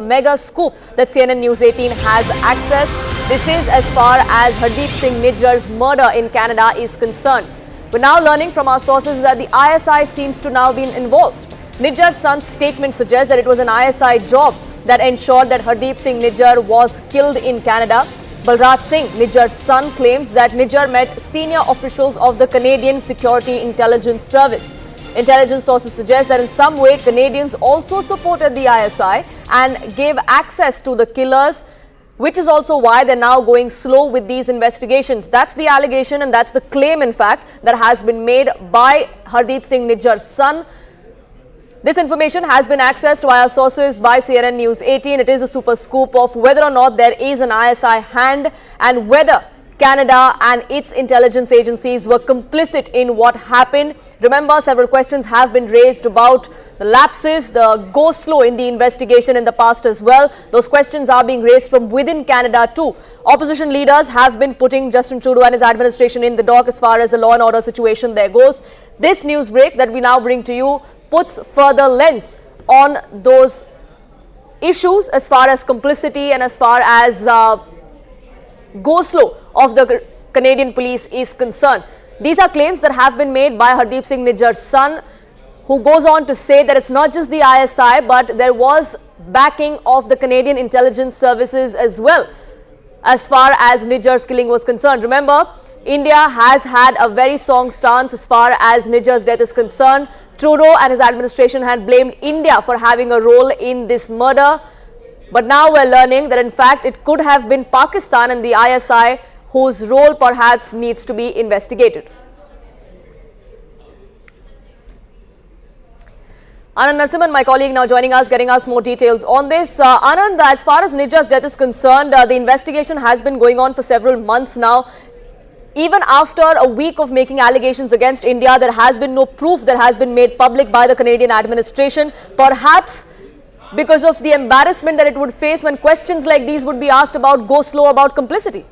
Mega scoop that CNN News 18 has accessed. This is as far as Hardeep Singh Nijjar's murder in Canada is concerned. We're now learning from our sources that the ISI seems to now be involved. Nijjar's son's statement suggests that it was an ISI job that ensured that Hardeep Singh Nijjar was killed in Canada. Balraj Singh, Nijjar's son, claims that Nijjar met senior officials of the Canadian Security Intelligence Service. Intelligence sources suggest that in some way Canadians also supported the ISI and gave access to the killers, which is also why they're now going slow with these investigations. That's the allegation and that's the claim, in fact, that has been made by Hardeep Singh Nijjar's son. This information has been accessed via sources by CNN News 18. It is a super scoop of whether or not there is an ISI hand and whether Canada and its intelligence agencies were complicit in what happened. Remember, several questions have been raised about the lapses, the go slow in the investigation in the past as well. Those questions are being raised from within Canada too. Opposition leaders have been putting Justin Trudeau and his administration in the dock as far as the law and order situation there goes. This news break that we now bring to you puts further lens on those issues as far as complicity and as far as go slow of the Canadian police is concerned. These are claims that have been made by Hardeep Singh Nijjar's son, who goes on to say that it's not just the ISI, but there was backing of the Canadian intelligence services as well, as far as Nijjar's killing was concerned. Remember, India has had a very strong stance as far as Nijjar's death is concerned. Trudeau and his administration had blamed India for having a role in this murder. But now we're learning that in fact it could have been Pakistan and the ISI whose role perhaps needs to be investigated. Anand Narasimhan, my colleague, now joining us, getting us more details on this. Anand, as far as Nijjar's death is concerned, the investigation has been going on for several months now. Even after a week of making allegations against India, there has been no proof that has been made public by the Canadian administration. Perhaps because of the embarrassment that it would face when questions like these would be asked about go slow, about complicity.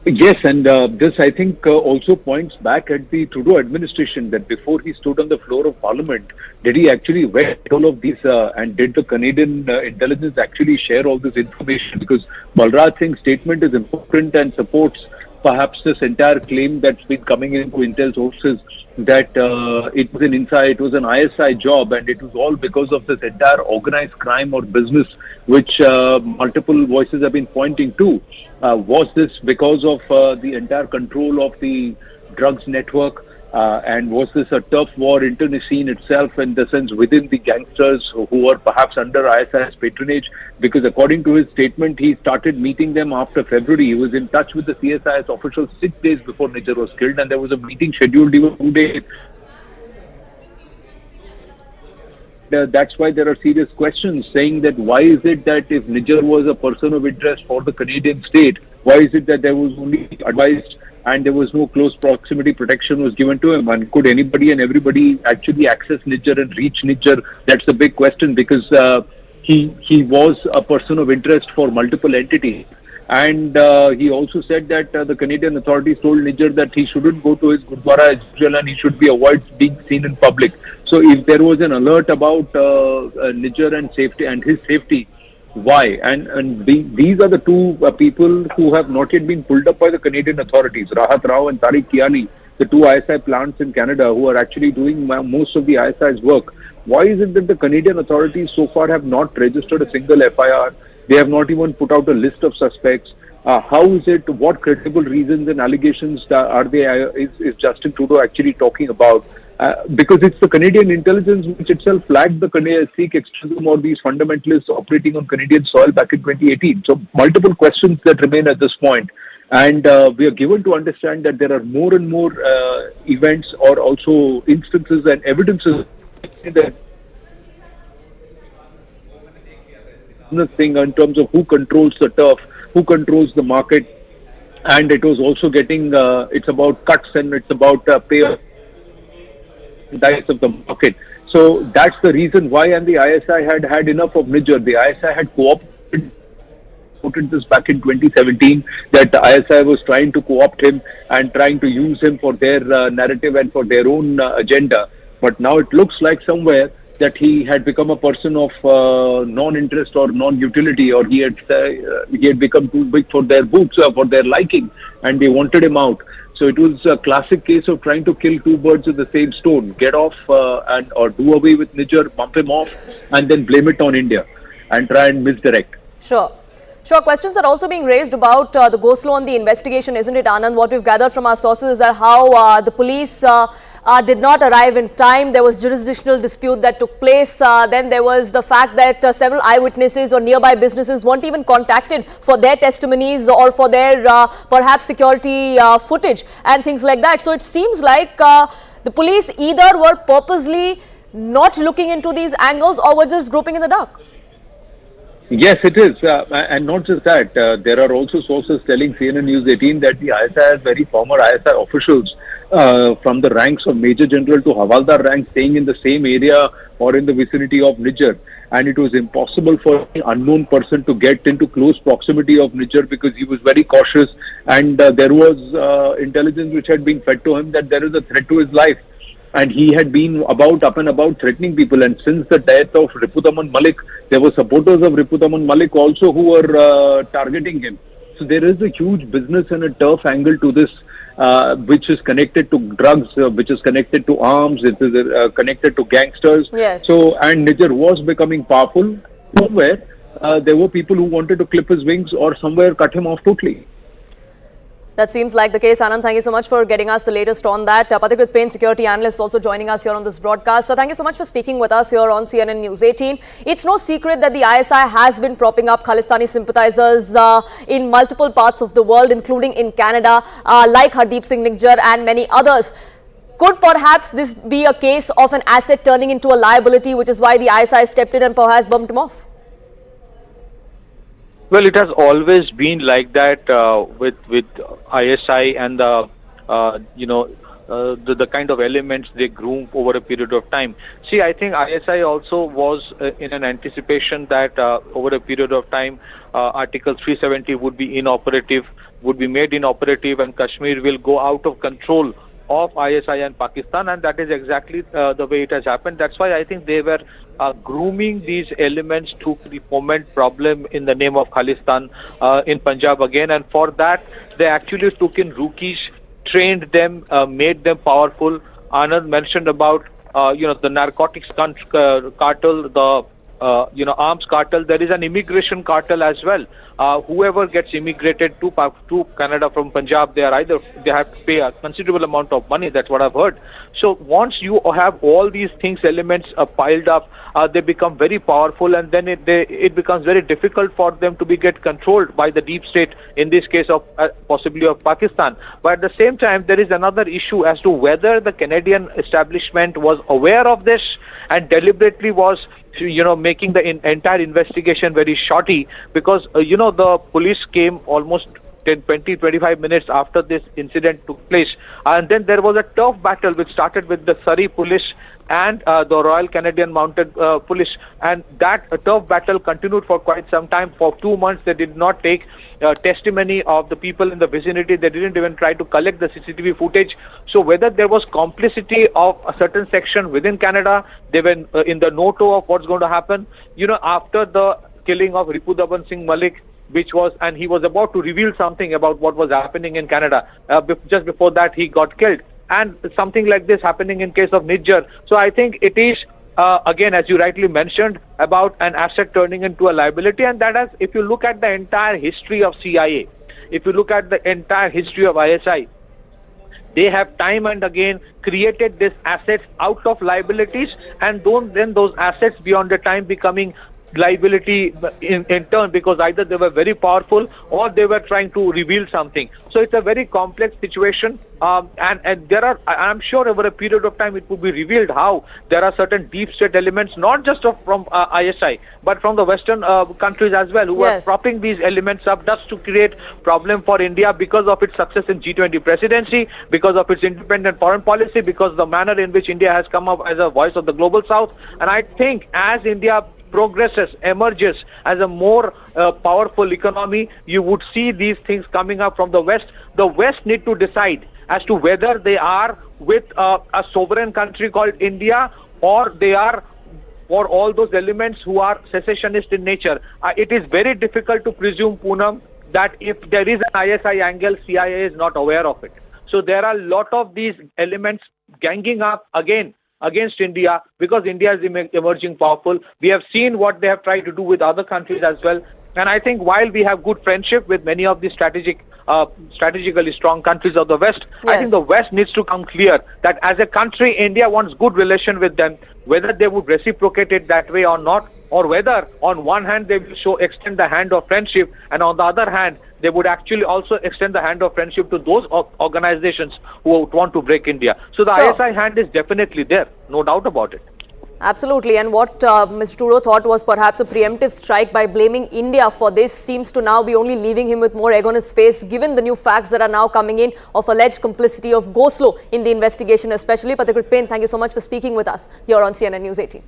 Yes, and this I think also points back at the Trudeau administration, that before he stood on the floor of Parliament, did he actually vet all of these and did the Canadian intelligence actually share all this information? Because Balraj Singh's statement is important and supports perhaps this entire claim that's been coming into intel sources that it was an ISI job, and it was all because of this entire organized crime or business which multiple voices have been pointing to. Was this because of the entire control of the drugs network? And was this a tough war internecine itself, in the sense within the gangsters who were perhaps under ISI's patronage? Because according to his statement, he started meeting them after February. He was in touch with the CSIS officials 6 days before Nijjar was killed, and there was a meeting scheduled even 2 days. That's why there are serious questions saying that why is it that if Nijjar was a person of interest for the Canadian state, why is it that there was only advised and there was no close proximity protection was given to him? And could anybody and everybody actually access Nijjar and reach Nijjar? That's the big question, because he was a person of interest for multiple entities. And he also said that the Canadian authorities told Nijjar that he shouldn't go to his Gurdwara as usual and he should be avoid being seen in public. So if there was an alert about Nijjar and safety and his safety, why? And these are the two people who have not yet been pulled up by the Canadian authorities, Rahat Rao and Tariq Kiani, the two ISI plants in Canada who are actually doing most of the ISI's work. Why is it that the Canadian authorities so far have not registered a single FIR? They have not even put out a list of suspects. How is it? What credible reasons and allegations are they? Is Justin Trudeau actually talking about? Because it's the Canadian intelligence which itself flagged the Sikh extremism or these fundamentalists operating on Canadian soil back in 2018. So multiple questions that remain at this point. And we are given to understand that there are more and more events or also instances and evidences that thing in terms of who controls the turf, who controls the market, and it was also getting it's about cuts and it's about pay dice of the market. So that's the reason why, and the ISI had enough of Nijjar. The ISI had coopted this back in 2017, that the ISI was trying to co-opt him and trying to use him for their narrative and for their own agenda. But now it looks like somewhere that he had become a person of non-interest or non-utility, or he had become too big for their boots, for their liking, and they wanted him out. So it was a classic case of trying to kill two birds with the same stone: get off or do away with Nijjar, bump him off, and then blame it on India and try and misdirect. Sure. Sure. Questions are also being raised about the go-slow on the investigation, isn't it, Anand? What we've gathered from our sources is that how the police did not arrive in time. There was jurisdictional dispute that took place. Then there was the fact that several eyewitnesses or nearby businesses weren't even contacted for their testimonies or for their perhaps security footage and things like that. So it seems like the police either were purposely not looking into these angles or were just groping in the dark. Yes, it is. And not just that, there are also sources telling CNN News 18 that the ISI has very former ISI officials from the ranks of Major General to Havaldar rank staying in the same area or in the vicinity of Nijjar. And it was impossible for an unknown person to get into close proximity of Nijjar because he was very cautious, and there was intelligence which had been fed to him that there is a threat to his life. And he had been up and about threatening people. And since the death of Ripudaman Malik, there were supporters of Ripudaman Malik also who were targeting him. So there is a huge business and a turf angle to this, which is connected to drugs, which is connected to arms, it is connected to gangsters. Yes. So, and Nijjar was becoming powerful. Somewhere, there were people who wanted to clip his wings or somewhere cut him off totally. That seems like the case. Anand, thank you so much for getting us the latest on that. Pathik with Payne, security analyst, also joining us here on this broadcast. So thank you so much for speaking with us here on CNN News 18. It's no secret that the ISI has been propping up Khalistani sympathizers in multiple parts of the world, including in Canada, like Hardeep Singh Nijjar and many others. Could perhaps this be a case of an asset turning into a liability, which is why the ISI stepped in and perhaps bumped him off? Well, it has always been like that with ISI and the the kind of elements they groom over a period of time. See, I think ISI also was in an anticipation that over a period of time, Article 370 would be inoperative, would be made inoperative, and Kashmir will go out of control of ISI and Pakistan, and that is exactly the way it has happened. That's why I think they were grooming these elements to foment problem in the name of Khalistan in Punjab again, and for that they actually took in rookies, trained them, made them powerful. Anand mentioned about the narcotics cartel, the arms cartel. There is an immigration cartel as well. Whoever gets immigrated to Canada from Punjab, they have to pay a considerable amount of money. That's what I've heard. So once you have all these things, elements piled up, they become very powerful, and then it becomes very difficult for them to get controlled by the deep state, in this case of possibly of Pakistan. But at the same time, there is another issue as to whether the Canadian establishment was aware of this and deliberately was making the entire investigation very shoddy, because the police came almost 20-25 minutes after this incident took place, and then there was a tough battle which started with the Surrey police and the Royal Canadian Mounted Police, and that tough battle continued for quite some time. For 2 months they did not take testimony of the people in the vicinity. They didn't even try to collect the CCTV footage. So whether there was complicity of a certain section within Canada, they were in the know-to of what's going to happen. After the killing of Ripudaman Singh Malik, and he was about to reveal something about what was happening in Canada. Just before that, he got killed. And something like this happening in case of Nijjar. So I think it is, again, as you rightly mentioned, about an asset turning into a liability. And that has, if you look at the entire history of CIA, if you look at the entire history of ISI, they have time and again created these assets out of liabilities, and then those assets beyond the time becoming liability in turn, because either they were very powerful or they were trying to reveal something. So it's a very complex situation, and there are, I'm sure over a period of time it would be revealed how there are certain deep state elements, not just from ISI but from the Western countries as well, who are propping these elements up just to create problem for India because of its success in G20 presidency, because of its independent foreign policy, because the manner in which India has come up as a voice of the global South. And I think as India progresses, emerges as a more powerful economy, you would see these things coming up from the West. The West need to decide as to whether they are with a sovereign country called India, or they are for all those elements who are secessionist in nature. It is very difficult to presume, Poonam, that if there is an ISI angle, CIA is not aware of it. So there are a lot of these elements ganging up again against India because India is emerging powerful. We have seen what they have tried to do with other countries as well. And I think while we have good friendship with many of the strategically strong countries of the West, I think the West needs to come clear that as a country, India wants good relation with them, whether they would reciprocate it that way or not, or whether on one hand they will extend the hand of friendship, and on the other hand they would actually also extend the hand of friendship to those organizations who want to break India. So the ISI hand is definitely there, no doubt about it. Absolutely. And what Mr. Trudeau thought was perhaps a preemptive strike by blaming India for this seems to now be only leaving him with more egg on his face, given the new facts that are now coming in of alleged complicity of go slow in the investigation especially. Pathikrit Pain, thank you so much for speaking with us here on CNN News 18.